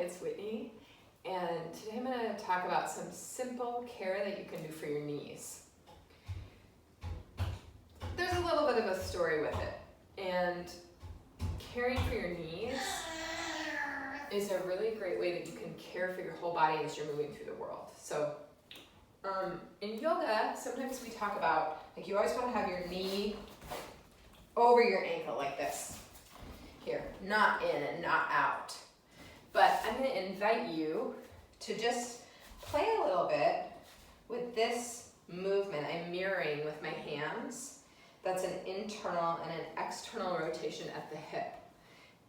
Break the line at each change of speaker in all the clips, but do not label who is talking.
it's Whitney, and today I'm going to talk about some simple care that you can do for your knees. There's a little bit of a story with it, and caring for your knees is a really great way that you can care for your whole body as you're moving through the world. So in yoga, sometimes we talk about, like, you always want to have your knee over your ankle like this. Here, not in and not out. But I'm going to invite you to just play a little bit with this movement. I'm mirroring with my hands. That's an internal and an external rotation at the hip.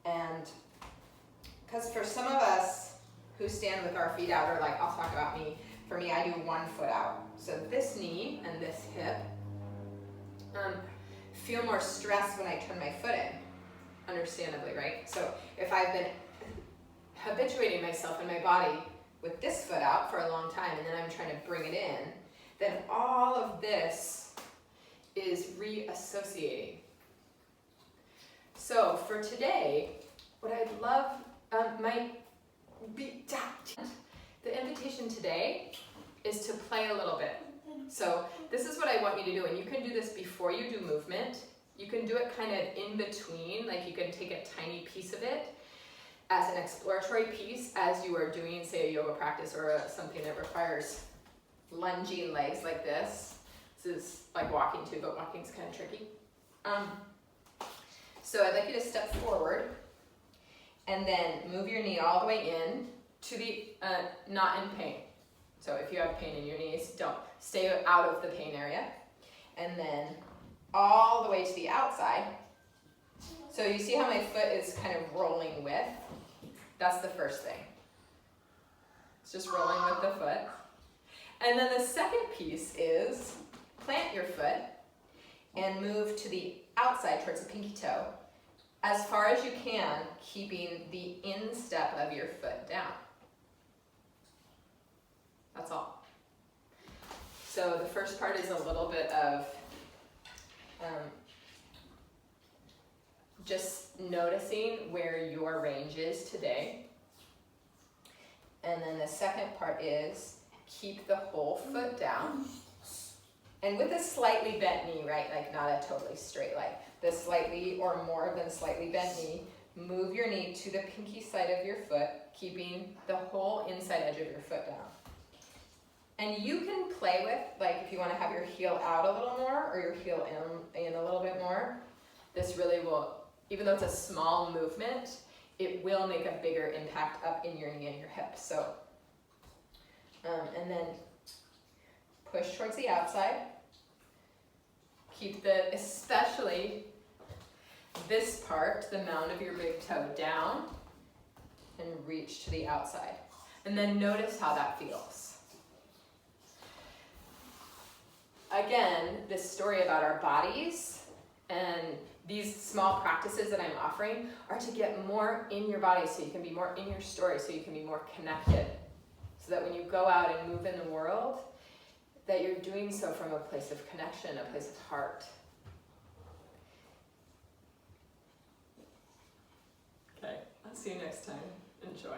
And because for some of us who stand with our feet out, or like, I'll talk about me, for me, I do 1 foot out. So this knee and this hip feel more stressed when I turn my foot in, understandably, right? So if I've been habituating myself in my body with this foot out for a long time, and then I'm trying to bring it in, then all of this is reassociating. So for today, what I'd love might be, the invitation today is to play a little bit. So this is what I want you to do, and you can do this before you do movement. You can do it kind of in between, like you can take a tiny piece of it as an exploratory piece as you are doing, say, a yoga practice or something that requires lunging legs like this. This is like walking too, but walking's kind of tricky. So I'd like you to step forward and then move your knee all the way in to the, not in pain. So if you have pain in your knees, don't. Stay out of the pain area. And then all the way to the outside. So you see how my foot is kind of rolling with? That's the first thing. It's just rolling with the foot. And then the second piece is plant your foot and move to the outside towards the pinky toe as far as you can, keeping the instep of your foot down. That's all. So the first part is a little bit of just noticing where your range is today. And then the second part is keep the whole foot down. And with a slightly bent knee, right? Like not a totally straight leg. The slightly or more than slightly bent knee, move your knee to the pinky side of your foot, keeping the whole inside edge of your foot down. And you can play with, like if you want to have your heel out a little more or your heel in a little bit more, this really will, even though it's a small movement, it will make a bigger impact up in your knee and your hip. So, and then push towards the outside. Keep especially this part, the mound of your big toe down, and reach to the outside. And then notice how that feels. Again, this story about our bodies and these small practices that I'm offering are to get more in your body so you can be more in your story, so you can be more connected. So that when you go out and move in the world, that you're doing so from a place of connection, a place of heart. Okay, I'll see you next time. Enjoy.